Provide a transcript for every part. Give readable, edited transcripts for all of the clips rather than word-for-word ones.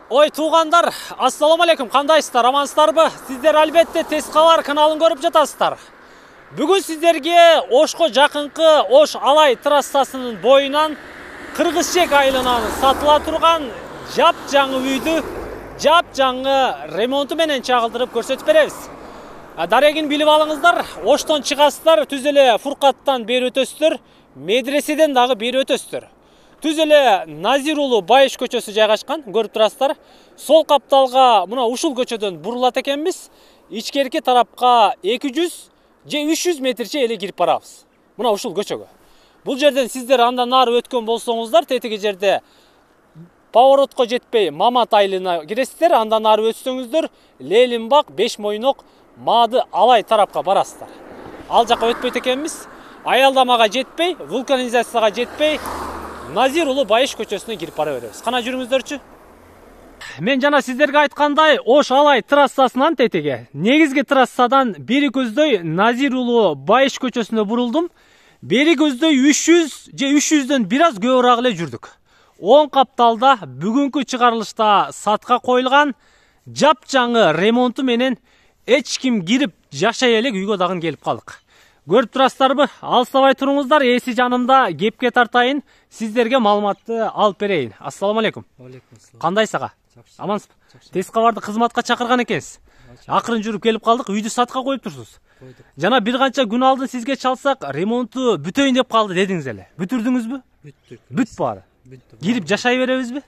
Ой туугандар, ассаламу алейкум, кандайсыздар, амансыздарбы? Сиздер албетте Тез кабар каналын көрүп жатасыздар. Бүгүн сиздерге Ошко жакынкы Ош Алай трассасынын боюнан Кыргызчек айылынан сатыла турган жап-жаңы үйдү жап-жаңы ремонту менен чагылдырып көрсөтүп беребиз. Дарегин билип алыңыздар, Оштон чыгасыздар, түз эле Фуркаттан бери өтөсүздөр, медреседен дагы бери өтөсүздөр. Түз эле Назир уулу Байыш көчөсү жайгашкан, көрүп турасыздар. Сол капталга мына ушул көчөдөн бурулат экенбиз. Ичкерки тарапка 200 же 300 метрче эле кирип барабыз. Мына ушул көчөгө. Бул жерден сиздер андан нары өткөн болсоңуздар, тетиги жерде поворотко жетпей Мамат айылына киресиздер, андан нары өтсөңүздөр Лелинбак, Бешмойнок, Маады Алай тарапка барасыздар. Ал жака өтпөйт экенбиз. Аялдамага жетпей, вулканизацияга жетпей, Назир уулу Байыш көчөсүнө кирип бара беребиз. Кана жүрүңүздөрчү. Мен жана сиздерге айткандай, Ош Алай трассасынан тетиге, негизги трассадан бери көздөй Назир уулу Байыш көчөсүнө бурулдум. Бери көздөй 300 же 300дөн бир аз көбүрөөк эле жүрдүк. 10 капталда бүгүнкү чыгарылышта сатка коюлган жап-жаңы ремонту менен эч ким кирип жашай элек үйгө дагы келип калдык. Көрүп турасыздарбы? Алыстабай туруңуздар, эси жанымда, кепке тартайын, сиздерге маалыматты алып берейин. Ассаламу алейкум. Кандайсыз ага? Амансызбы? Тез кабарды кызматка чакырган экенсиз. Акырын жүрүп келип калдык, үйдү сатка коюп турсуз. Жана бир канча күн алдын сизге чалсак, ремонту бүтөйүн деп калды дедиңиз эле. Бүтүрдүңүзбү? Бүттүк. Бүт баары. Кирип жашай беребизби?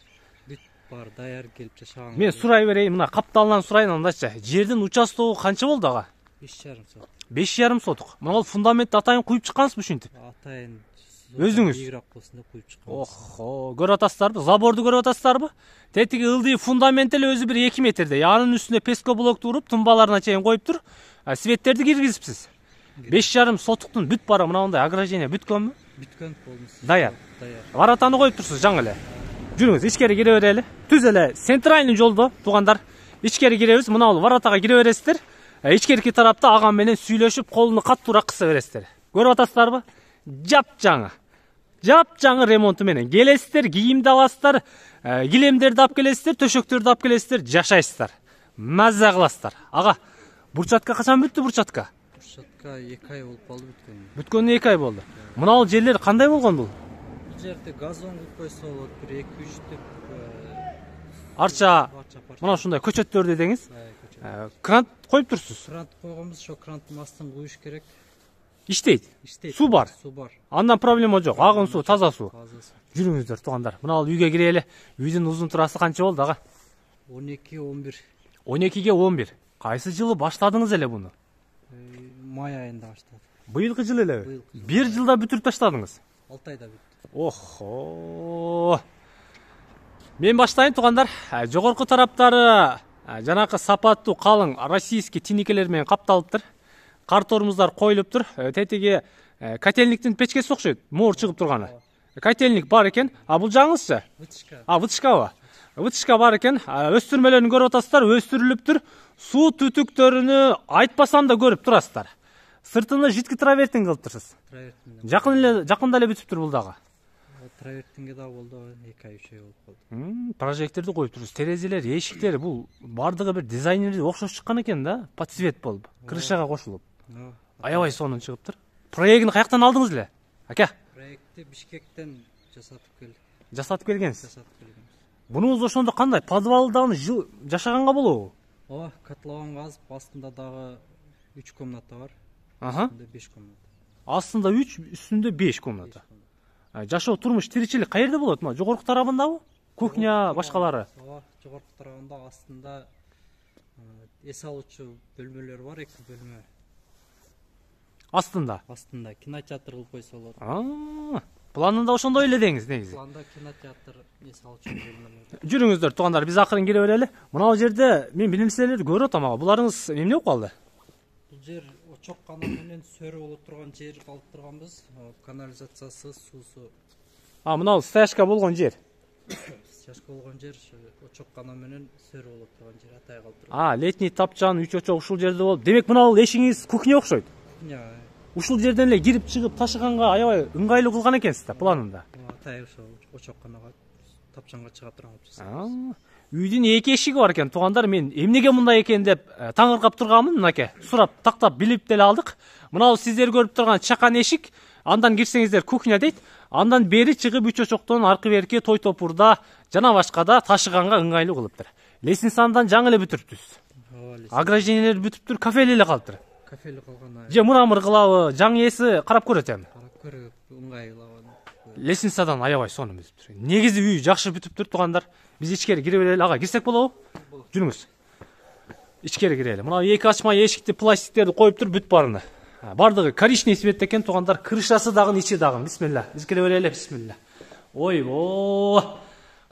Бүт бар, даяр келип жашаган. Мен сурай берейин, мына капталынан сурайын андача. Жердин участогу канча болду ага? 5,5 соток. 5,5 соток. Мына фундаментти атайын куюп чыккансызбы ушинтип? Атайын. Өзүңүз? Бигирак болсун деп куюп чыккан. Охо, көрүп атасыздарбы? Заборду көрүп атасыздарбы? Тетиги ылдый фундамент эле өзү бир 2 метрдей. Анын үстүнө пескоблок туруп, тумбаларына чейин коюп тур. Светтерди киргизипсиз. 5,5 сотуктун бүт бара мынандай ограждение бүткөнбү? Бүткөн болмусу. Даяр. Даяр. Варатаны коюп турсуз жаңы эле. Жүрүңүз, ичкери кире берели. Түз эле центральный жолдо, туугандар. Ичкери киребиз, мына бул варатага кире бересиздер. Ичкерки тарапта агам менен сүйлөшүп, колуну каттуураак кыса бересиздер. Көрүп атасыздарбы? Жап-жаңы. Жап-жаңы ремонту менен келесиздер, кийимди аласыздар, килемдерди алып келесиздер, төшөктөрдү алып келесиздер, жашайсыздар. Маза кыласыздар. Ага, бурчатка качан бүттү бурчатка? Бурчатка 2 ай болуп калды бүткөнү. Бүткөнүнө 2 ай болду. Мына бул жерлер кандай болгон бул? Бул жерде газон кылып койсо болот, бир 2-3 деп Арча, мына ушундай көчөттөр дедиңиз. Крант коюп турсуз. Крант койгонбуз, ошо кранттын астын куюш керек. Иштейт. Иштейт. Суу бар. Суу бар. Андан проблема жок. Агын суу, таза суу. Таза суу. Жүрүңүздөр туугандар. Мына бул үйгө кирели. Үйдүн узун турасы канча болду ага? 12-11. 12ге 11. Кайсы жылы баштадыңыз эле буну? Май айында баштадым. Быйылкы жылы элеби? Бир жылда бүтүрүп таштадыңыз. 6 айда бүттү. Охо. Мен баштайын туугандар. Жогорку тараптары жанакы сапаттуу калың российский тиникелер менен капталыптыр. Кар тормуздар коюлуптур. Тетиги котельниктин печкеси окшойт. Моор чыгып турганы. Котельник бар экен. А бул жаңызчы? Вытяжка. Вытяжкабы? Вытяжка бар экен. Өстүрмөлөрүн көрүп атасыздар, өстүрүлүптүр. Суу түтүктөрүнү айтпасам да көрүп турасыздар. Сыртыны житки травертин кылып турсуз. Жакында эле бүтүптүр бул дагы. Травертинге да болду, 2 ай 3 ай болуп калды. Прожекторду коюп турсуз. Терезелер, эшиктер бул бардыгы бир дизайнерди окшош чыккан экен да, под цвет болуп, крышага кошулуп. Аябай сонун чыгыптыр. Проектин каяктан алдыңыз эле? Ака. Проектти Бишкектен жасатып келдик. Жасатып келгенсиз. Жасатып келгенбиз. Бунуңуз ошондо кандай? Подвалдан жашаганга болобу? Ооба, котлован газып, астында дагы 3 комната бар. Аха. Үстүндө 5 комната. Астында 3, үстүндө 5 комната. Жашоо, турмуш, тиричилик каерде болот? Мына жогорку тарабындабы? Кухня, башкалары. Ооба, жогорку тарабында астында эс алуучу бөлмөлөр бар, 2 бөлмө. Астында. Астында кинотеатр кылып койсо болот. Планында ошондой эле деңиз негизи. Планда кинотеатр эс алуучу бөлмөлөр. Жүрүңүздөр туугандар, биз акырын кире берели. Мына жерде мен билимсиздерди көрүп атам ага. Буларыңыз эмне болуп калды? Бул жер очок канал менен сөрү болуп турган жер калып турганбыз. Канализациясы, суусу. Мына бул стяжка болгон жер. Стяжка болгон жер, очок канал менен сөрү болуп турган жер атай калып турган. Летний тапчан, 3 очок ушул жерде болуп. Демек мына бул эшигиңиз кухня окшойт. Ушул жерден эле кирип чыгып ташыганга аябай ыңгайлуу кылган экенсиз да планында. Атай ошо очок каналга тапчанга чыга турган кылып жасайбыз. Үйдүн эки эшиги бар экен. Туугандар, мен эмнеге мындай экен деп таңыркап турганмын. Мынакей, сурап тактап билип деле алдык. Мына сиздер көрүп турган чакан эшик, андан кирсеңиздер кухня дейт. Андан бери чыгып үч очоктон аркы берки той топурда жана башкада ташыганга ыңгайлуу кылыптыр. Лестницадан жаңы эле бүтүрүптүз. Ограждениелер бүтүптүр, кафели эле калыптыр. Кафели калган. Же мурамыр кылабы, жаңы ээси карап көрөт эми. Карап көрөт, ыңгайлуу. Лестницадан аябай сонун бүтүптүр. Негизи үй жакшы бүтүптүр, туугандар. Биз ичкери кире берели. Ага, кирсек болобу? Жүрүңүз. Ичкери кирели. Мына эки ачма эшикти пластиктерди коюптур, бүт барыны. Бардыгы коричневый цвет экен, туугандар. Крышасы дагы, ичи дагы. Бисмилла. Биз кире берели, бисмилла. Ойбо.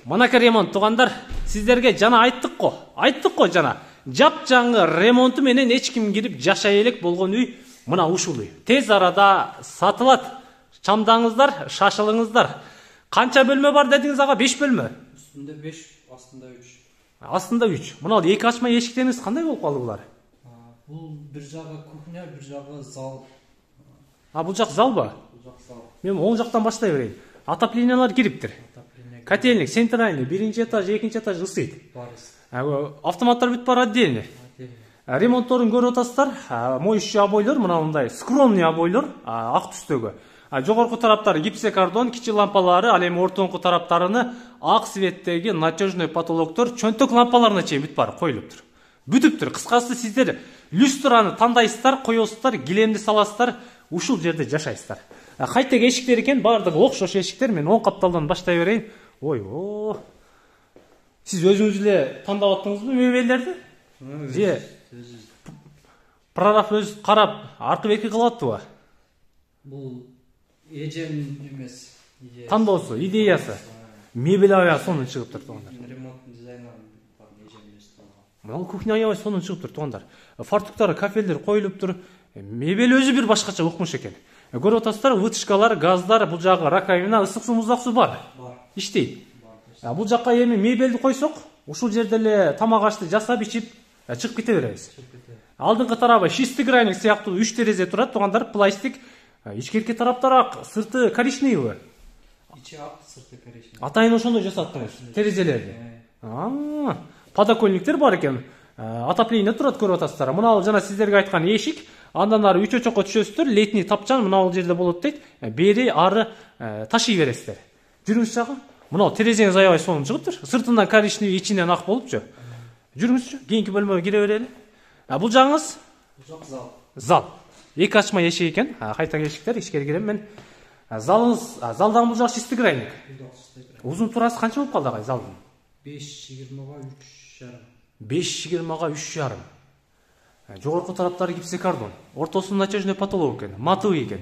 Мынакей ремонт, туугандар. Сиздерге жана айттык го жана. Жапжаңы ремонту менен эч ким кирип жашай элек болгон үй мына ушул үй. Тез арада сатылат. Чамдаңыздар, шашылыңыздар. Канча бөлмө бар дедиңиз ага? 5 бөлмө. Үстүндө 5, астында 3. Астында 3. Мына эки ачма эшиктериңиз кандай болуп калды булар? Бул бир жагы кухня, бир жагы зал. Бул жак залбы? Бул жак зал. Мен оң жактан баштай берейин. Отоплениялар кириптир. Котельник, центральный, биринчи этаж, экинчи этаж ысыйт. Автоматтар бүт бар отдельный. Ремонтторун көрүп атасыздар. Моющий обойлор мына мындай скромный обойлор, ак түстөгү. Жогорку тараптары гипсокартон, кичи лампалары, ал эми ортоңку тараптарыны ак цветтеги надежный потолоктор, чөнтөк лампаларына чейин бүт бар коюлуптур. Бүтүптүр. Кыскасы сиздер люстраны тандайсыздар, коесуздар, килемди саласыздар, ушул жерде жашайсыздар. Кайтек эшиктер экен, бардыгы окшош эшиктер. Мен оң капталдан баштай берейин. Ойбо. Сиз өзүңүз эле тандап аттыңызбы мебелдерди? Же прораб өз карап, аркы берки кылып аттыбы? Бул эжем эмес. Тандоосу, идеясы. Мебель аябай сонун чыгыптыр, туугандар. Ремонттун дизайнеры бар, эжем эмес. Мына кухня аябай сонун чыгыптыр, туугандар. Фартуктар, кафелдер коюлуптур. Мебель өзү бир башкача укмуш экен. Көрүп атасыздар, вытяжкалар, газдар, бул жагы раковина, ысык суу, муздак суу бар. Иштейт. Бул жакка эми мебелди койсок, ушул жерде эле тамак ашты жасап ичип чыгып кете беребиз. Алдыңкы тарабы чистый граник сыяктуу 3 терезе турат, туугандар, пластик. Ичкерки тараптары ак, сырты коричневый. Ичи ак, сырты коричневый. Атайын ошондой жасаттыңыз терезелерди. Подоконниктер бар экен. Отопление турат, көрүп атасыздар. Мына жана сиздерге айткан эшик, андан ары 3 очокко түшөсүздөр, летний тапчан мына бул жерде болот дейт. Бери ары ташый бересиздер. Жүрүңүз жагы. Мына терезеңиз аябай сонун чыгыптыр. Сыртынан коричневый, ичинен ак болупчу. Жүрүңүзчү, кийинки бөлмөгө кире берели. Бул жагыңыз? Бул жак зал. Зал. Эки ачма эшик экен. Кайта эшиктер, ичкери кирем мен. Залыңыз, залдан бул жак чистый граник. Узун турасы канча болуп калды агай залдын? 5,20га 3,5. 5,20га 3,5. Жогорку тараптары гипсокартон. Ортосунда натяжный потолок экен, матовый экен.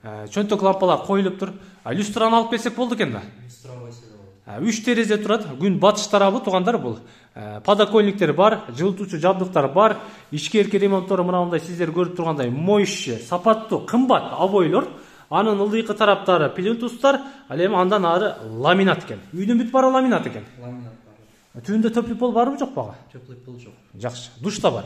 Чөнтөк лампалар коюлуптур. Люстраны алып келсек болду экен да. Люстра койсо болот. 3 терезе турат. Күн батыш тарабы, туугандар, бул. Подоконниктер бар, жылытуучу жабдыктар бар. Ичкерки ремонттору мына мындай сиздер көрүп тургандай моющий, сапаттуу, кымбат обойлор. Анын ылдыйкы тараптары плинтустар, ал эми андан ары ламинат экен. Үйдүн бүт бары ламинат экен. Ламинат бар. Түндө теплый пол барбы, жокпу ага? Теплый пол жок. Жакшы. Душта бар.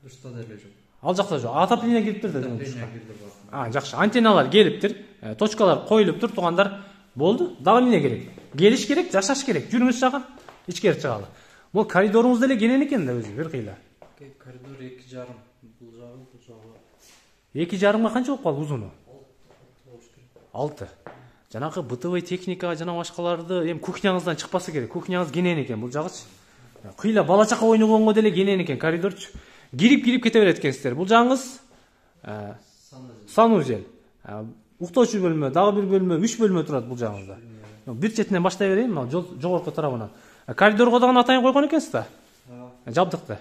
Душта деле жок. Ал жакта жок. Отопление кириптир дедиң. Отопление кирип бар. Жакшы. Антенналар келиптир, точкалар коюлуптур, туугандар. Болду. Дагы эмне керек? Келиш керек, жашаш керек. Жүрүңүз жага. Ичкери чыгалы. Бул коридоруңуз деле кенен экен да өзү, бир кыйла. Коридор 2,5. Бул жагы. 2,5га канча болуп калды узуну? 6. Жанагы бытовый техника жана башкаларды эми кухняңыздан чыкпасы керек. Кухняңыз кенен экен, бул жагычы. Кыйла бала чака ойногонго деле кенен экен коридорчу. Кирип кете берет экенсиздер. Бул жагыңыз санузел. Уктоочу бөлмө, дагы бир бөлмө, 3 бөлмө турат бул жагыңызда. Бир четинен баштай берейин, мына жогорку тарабынан. Коридорго дагы атайын койгон экенсиз да? Жабдыкты.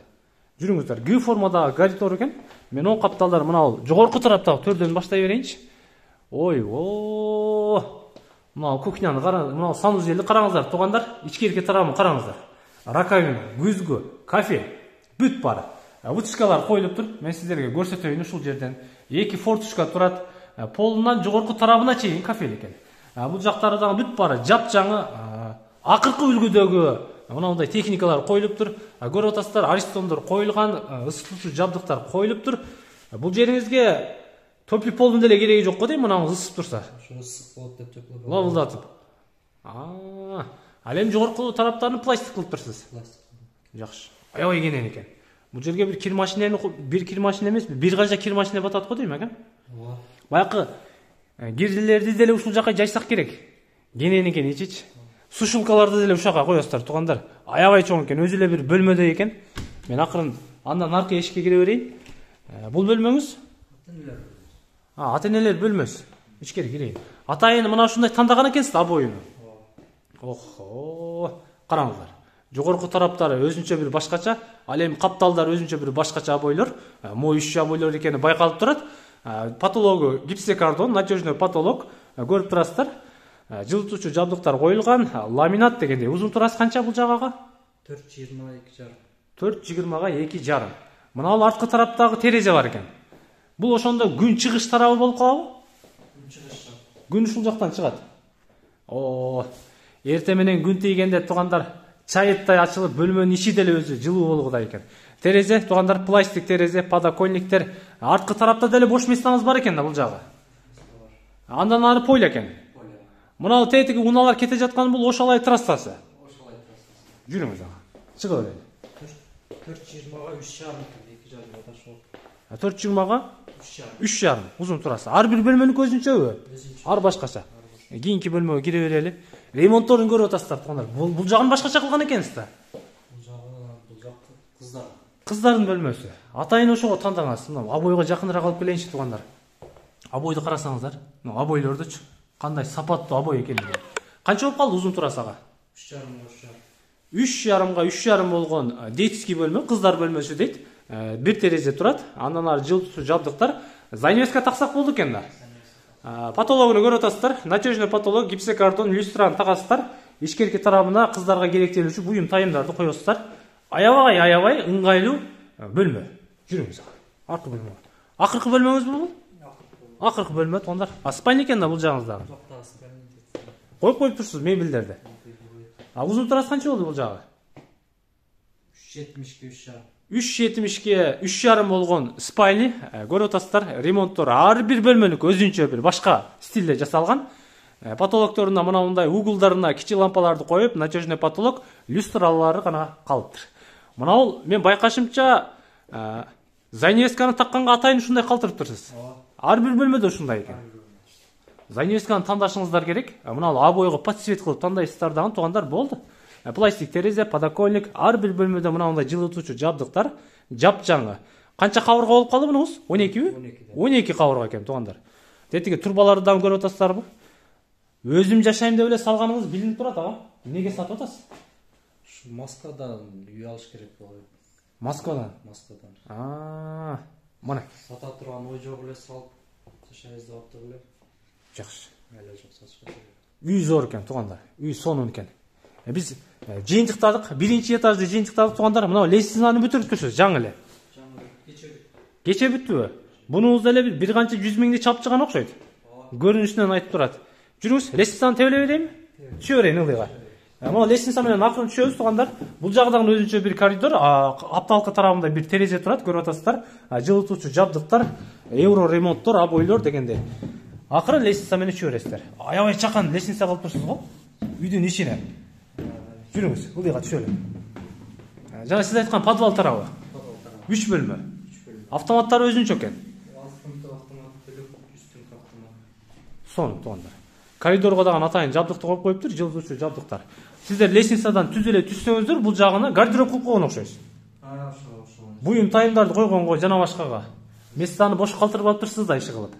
Жүрүңүздөр. Г формадагы гарнитур экен. Мен оң капталдар мына жогорку тараптагы төрдөн баштай берейинчи. Ойбо. Мына кухняны караңыз, мына санузелди караңыздар, туугандар. Ичкерки тарабын караңыздар. Раковина, күзгү, кафе, бүт бар. Вытяжкалар коюлуптур. Мен сиздерге көрсөтөйүн ушул жерден. 2 форточка турат. Полунан жогорку тарабына чейин кафе экен. Бул жактары дагы бүт бар. Жапжаңы акыркы үлгүдөгү мындай техникалар коюлуптур. Көрүп атасыздар, аристондор коюлган, ысытуучу жабдыктар коюлуптур. Бул жериңизге теплый полдун деле кереги жок го дейм, мынаңыз ысып турса. Ошо ысык болот деп теплый пол. Лавылдатып. Ал эми жогорку тараптарын пластик кылып турсуз. Пластик. Жакшы. Аябай кенен экен. Бул жерге бир кир машинени, бир кир машина эмес, бир канча кир машина батат го дейм экен. Ооба. Баякы кирдилерди деле ушул жака жайсак керек. Кенен экен ичич. Сушилкаларды деле ушака коесуздар, туугандар. Аябай чоң экен, өзү эле бир бөлмөдөй экен. Мен акырын андан аркы эшикке кире берейин. Бул бөлмөңүз? Ата-энелер бөлмөсү. Ичкери кирейин. Атайын мына ушундай тандаган экенсиз обоюну. Охо, караңыздар. Жогорку тараптары өзүнчө бир башкача, ал эми капталдар өзүнчө бир башкача обойлор, моющий обойлор экени байкалып турат. Потологу гипсокартон, надежный потолок, көрүп турасыздар. Жылытуучу жабдыктар коюлган, ламинат дегендей. Узун турасы канча бул жагага? 4,22,5. 4,20-га 2,5. Мына ал арткы тараптагы терезе бар экен. Бул ошондо күн чыгыш тарабы болуп калабы? Күн чыгыш. Күн ушул жактан чыгат. Эртең менен күн тийгенде туугандар чайыттай ачылып, бөлмөнүн ичи деле өзү жылуу болгудай экен. Терезе, туугандар, пластик терезе, подоконниктер. Арткы тарапта деле бош местаңыз бар экен да бул жагы. Андан ары пойло экен. Мына тетиги унаалар кете жаткан бул Ошалай трассасы. Ошалай трассасы. Жүрүңүз ага. Чыга берели. 4,20-га 3,5 экен, 2,5 аташоо. 4,20-га 3,5 узун турасы. Ар бир бөлмөнүн өзүнчөбү? Ар башкача. Кийинки бөлмөгө кире берели. Ремонтторун көрүп атасыздар туугандар. Бул жагын башкача кылган экенсиз да. Бул жак кыздар. Кыздардын бөлмөсү. Атайын ошого тандаңыз. Мына обойго жакыныраак алып келейинчи туугандар. Обойду карасаңыздар. Мына обойлордучу кандай сапаттуу обой экендиги. Канча болуп калды узун турасы ага? 3,5-га 3,5 болгон детский бөлмө, кыздар бөлмөсү дейт. Бир терезе турат. Андан ары жылытуучу жабдыктар. Занавеска таксак болду экен да. Потологуну көрүп атасыздар. Надежный потолок, гипсокартон, люстраны тагасыздар. Ичкерки тарабына кыздарга керектелүүчү буюм тайымдарды коесуздар. Аябай ыңгайлуу бөлмө. Жүрүңүз. Аркы бөлмө. Акыркы бөлмөңүз бул? Акыркы бөлмө туугандар. Спальня экен да бул жагыңыздагы. Коюп турсуз мебелдерди. Узун турасы канча болду бул жагы? 3,70-ге 3,5 болгон спальня көрүп атасыздар. Ремонттор ар бир бөлмөнүкү өзүнчө бир башка стилде жасалган. Потолокторуна мындай углдарына кичи лампаларды коюп, надежный потолок, люстралары гана калыптыр. Мына бул мен байкашымча занавесканы такканга атайын ушундай калтырып турсуз. Ар бир бөлмөдө ушундай экен. Занавесканы тандашыңыздар керек. Мына обойго подсвет кылып тандайсыздар дагы туугандар болду. Пластик терезе, подоконник, ар бир бөлмөдө мындай жылытуучу жабдыктар, жапжаңы. Канча кабырга болуп калды мунуңуз? 12 12 кабырга экен туугандар. Тетиги турбаларды дагы көрүп атасыздарбы? Өзүм жашайм деп эле салганыңыз билинип турат ага. Эмнеге сатып атасыз? Ушу Москвадан үй алыш керек болот. Москвадан. Мына Сата турган ой жок эле салып жашайбыз деп атты беле. Жакшы. Эле жок сатышка керек. Үй зор экен туугандар. Үй сонун экен. Биз жыйынтыктадык, биринчи этажды жыйынтыктадык туугандар. Мына лестницаны бүтүрүп турсуз жаңы эле. Кече бүттүбү? Бунуңузда эле бир канча 100 миңди чапчыган окшойт. Көрүнүшүнөн айтып турат. Жүрүңүз, лестницаны тебеле берейинби? Түшө берейин ылдыйга. Мына лестница менен акырын түшөбүз туугандар. Бул жагдагы өзүнчө бир коридор, апталкы тарабында бир терезе турат, көрүп атасыздар. Жылытуучу жабдыктар, евро ремонттор, обойлор дегенде. Акырын лестница менен түшө бересиздер. Аябай чакан лестница кылып турсуз го? Үйдүн ичине. Жүрүңүз, ылдыйга түшөлү. Жана сиз айткан подвал тарабы. 3 бөлмө. Автоматтары өзүнчө экен. Сонун туугандар. Коридорго дагы атайын жабдыкты коюп коюптур, жылытуучу жабдыктар. Сиздер лестницадан түз эле түшсөңүздөр, бул жагына гардероб кылып койгон окшойсуз. Буюм тайымдарды койгонго жана башкага. Местаны бош калтырып атыпсыз да иши кылып.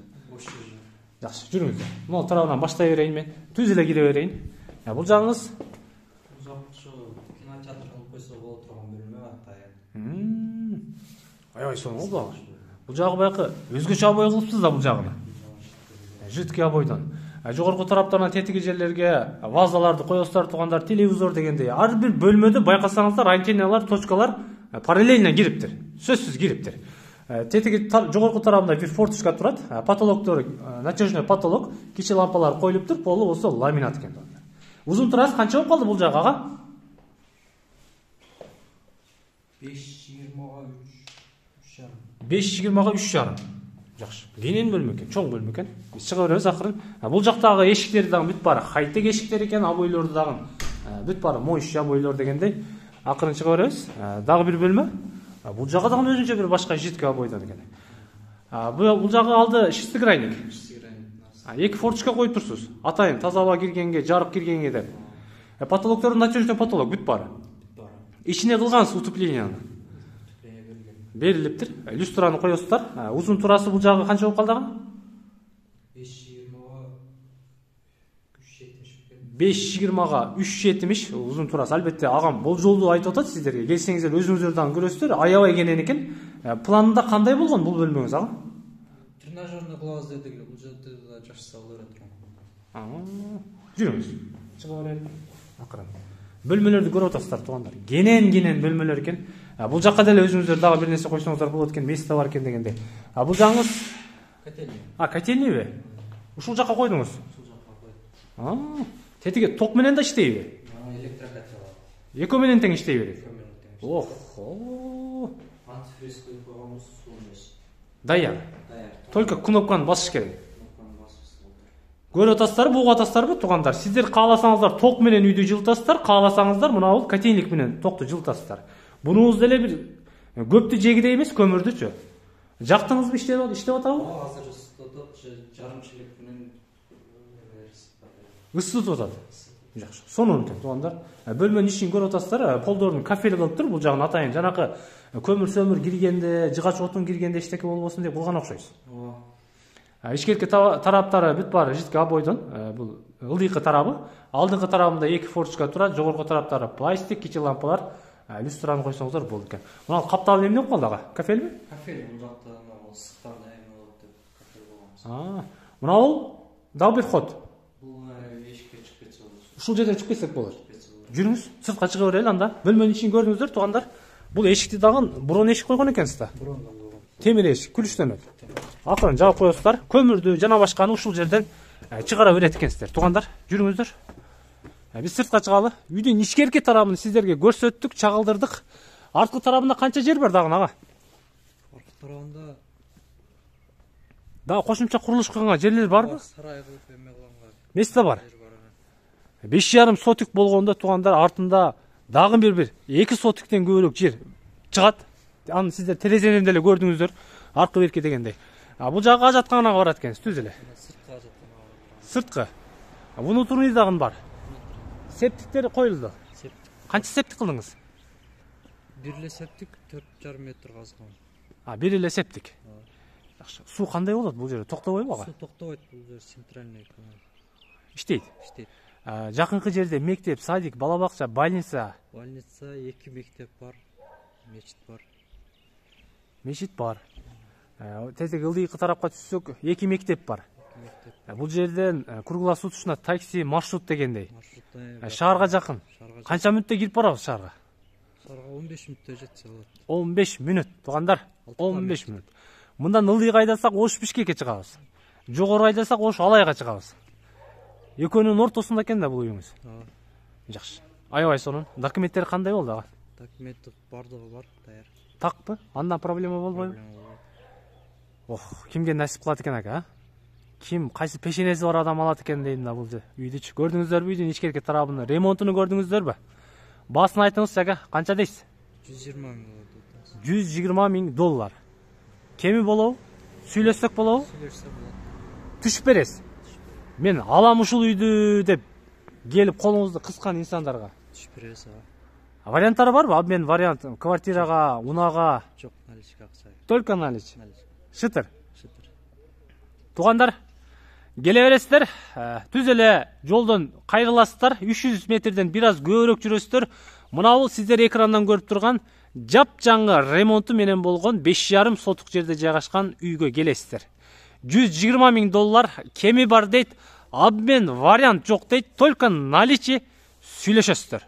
Жакшы, жүрүңүз. Мына тарабынан баштай берейин мен. Түз эле кире берейин. Бул жагыңыз кинотеатр кылып койсо боло турган бөлмө атайын. Аябай сонун болду ага. Бул жагы баякы өзгөчө обой кылыпсыз да бул жагына. Жидкий обойдон. Жогорку тараптарынан тетиги жерлерге вазаларды коесуздар туугандар, телевизор дегендей. Ар бир бөлмөдө байкасаңыздар антенналар, точкалар параллельно кириптир. Сөзсүз кириптир. Тетиги жогорку тарабында бир форточка турат. Потолоктор натяжный потолок, кичи лампалар коюлуптур, полу болсо ламинат экен. Узун турасы канча болуп калды бул жагага? 5,20-га 3,5. 5,20-га 3,5. Жакшы. Кенен бөлмө экен, чоң бөлмө экен. Биз чыга беребиз акырын. Бул жактагы эшиктерди дагы бүт бар. Хайтек эшиктер экен, обойлорду дагы бүт бары моюща бойлор дегендей акырын чыга беребиз. Дагы бир бөлмө. Бул жагы дагы өзүнчө бир башка житке бойдон экен. Бул жагы алды шисти крайник. Эки форточка коюп турсуз. Атайын таза аба киргенге, жарык киргенге деп. Потолокторун начальный потолок бүт бары. Ичине кылгансыз утепленияны. Берилиптир. Люстраны коесуздар. Узун турасы бул жагы канча болуп калды? 5.20-га 3.70 узун турасы. Албетте агам болжолду айтып атат сиздерге. Келсеңиздер өзүңүздөр дагы көрөсүздөр. Аябай кенен экен. Планында кандай болгон бул бөлмөңүз ага? Тренажерный класс дедик, бул жерде жашса болот экен. Жүрүңүз. Чыга берели. Акырын. Бөлмөлөрдү көрүп атасыздар туугандар. Кенен бөлмөлөр экен. Бул жакка деле өзүңүздөр дагы бир нерсе койсоңуздар болот экен, место бар экен дегенде. Бул жагыңыз Котельня. Котельнябы? Ушул жакка койдуңуз? Ушул жакка койдум. Тетиге ток менен да иштейби? Электрокотел. Экөө менен тең иштей берет. Экөө менен тең. Охо. Антифриз коюп койгонбуз, суунуз. Даяр. Даяр. Только кнопканы басыш керек. Кнопканы басып болот. Көрүп атасыздарбы, угуп атасыздарбы туугандар? Сиздер кааласаңыздар ток менен үйдү жылытасыздар, кааласаңыздар мына бул котельник менен токту жылытасыздар. Бунуңуз деле бир көптү жегидей эмес, көмүрдүчү. Жактыңызбы иштеп атабы? Азыр ысытып, жарым чилек менен Ысытып атат. Жакшы. Сонун экен туугандар. Бөлмөнүн ишин көрүп атасыздар, полдордун кафели кылып тур, бул жагын атайын жанакы көмүр киргенде, жыгач отун киргенде эчтеке болбосун деп кылган окшойсуз. Ичкерки тараптары бүт баары житке обойдон. Бул ылдыйкы тарабы. Алдыңкы тарабында эки форточка турат, жогорку тараптары пластик, кичи лампалар. Люстраны койсоңуздар болот экен. Мына капталы эмне болуп калды ага? Кафелби? Кафель бул жакта ысыктарда эме болот деп кафель болгонбуз. Мына бул дагы бир ход. Бул эшикке чыгып кетсе болот. Ушул жерден чыгып кетсек болот. Жүрүңүз, сыртка чыга берели анда. Бөлмөнүн ишин көрдүңүздөр туугандар. Бул эшикти дагы бурон эшик койгон экенсиз да. Бурондон койгон. Темир эшик, күлүштөнөт. Акырын жаап коесуздар. Көмүрдү жана башканы ушул жерден чыгара берет экенсиздер. Туугандар, жүрүңүздөр. Биз сыртка чыгалы. Үйдүн ичкерки тарабын сиздерге көрсөттүк, чагылдырдык. Арткы тарабында канча жер бар дагы ага? Арткы тарабында дагы кошумча курулуш кылганга жерлер барбы? Сарай кылып эме кылганга. Место бар. 5,5 сотик болгондо туугандар артында дагы бир 2 сотиктен көбүрөөк жер чыгат. Аны сиздер терезеден деле көрдүңүздөр. Аркы берки дегендей. Бул жагга жатканга барат экенсиз, түз эле. Сыртка жатканга барат. Сырткы. Внутренний дагы бар. Септиктер коюлду. Септик. Канча септик кылдыңыз? Бир эле септик 4,5 метр казган. Бир эле септик. Жакшы. Суу кандай болот бул жерде? Токтобойбу ага? Суу токтобойт, бул жер центральный иштейт. иштейт. Жакынкы жерде мектеп, садик, бала бакча, больница. Больница, 2 мектеп бар, мечит бар. Мечит бар. Тетиги ылдыйкы тарапка түшсөк, 2 мектеп бар. Бул жерден круглосуточно такси, маршрут дегендей. Шаарга жакын. Канча мүнөттө кирип барабыз шаарга? Шаарга 15 мүнөттө жетсе болот. 15 мүнөт, туугандар. 15 мүнөт. Мындан ылдыйга айдасак Ош Бишкекке чыгабыз. Жогору айдасак Ош Алайга чыгабыз. Экөөнүн ортосунда экен да бул үйүңүз. Жакшы. Аябай сонун. Документтер кандай болду ага? Документтик бардыгы бар, даяр. Такпы? Андан проблема болбойбу? Кимге насип кылат экен ака? Ким кайсы пешенеси бар адам алат экен дейм да бул үйдүчү. Көрдүңүздөрбү үйдүн ичкерки тарабын, ремонтуну көрдүңүздөрбү? Баасын айтыңызчы ака, канча дейсиз? 120 миң болот. 120 миң доллар. Кеми болобу? Сүйлөшсөк болобу? Сүйлөшсө болот. Түшүп бересиз. Мен алам ушул үйдү деп келип колуңузду кыскан инсандарга Түшүп беребиз. варианттары барбы? Обмен вариант квартирага, унага? Жок, наличка акча. Только наличка. Шытыр. Шытыр. Туугандар, келе бересиздер. Түз эле жолдон кайрыласыздар. 300 метрден бир аз көбүрөөк жүрөсүздөр. Мына бул сиздер экрандан көрүп турган жапжаңы ремонту менен болгон 5,5 сотук жерде жайгашкан үйгө келесиздер. 120 миң доллар кеми бар дейт. Обмен вариант жок дейт. Только наличи сүйлөшөсүздөр.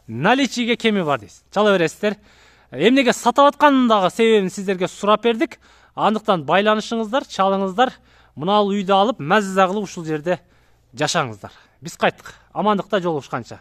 Наличиге кеми бар дейсиз. Чала бересиздер. Эмнеге сатып аткандын дагы себебин сиздерге сурап бердик. Андыктан байланышыңыздар, чалыңыздар. Мына бул үйдү алып, мазза кылып ушул жерде жашаңыздар. Биз кайттык. Амандыкта жолугушканча.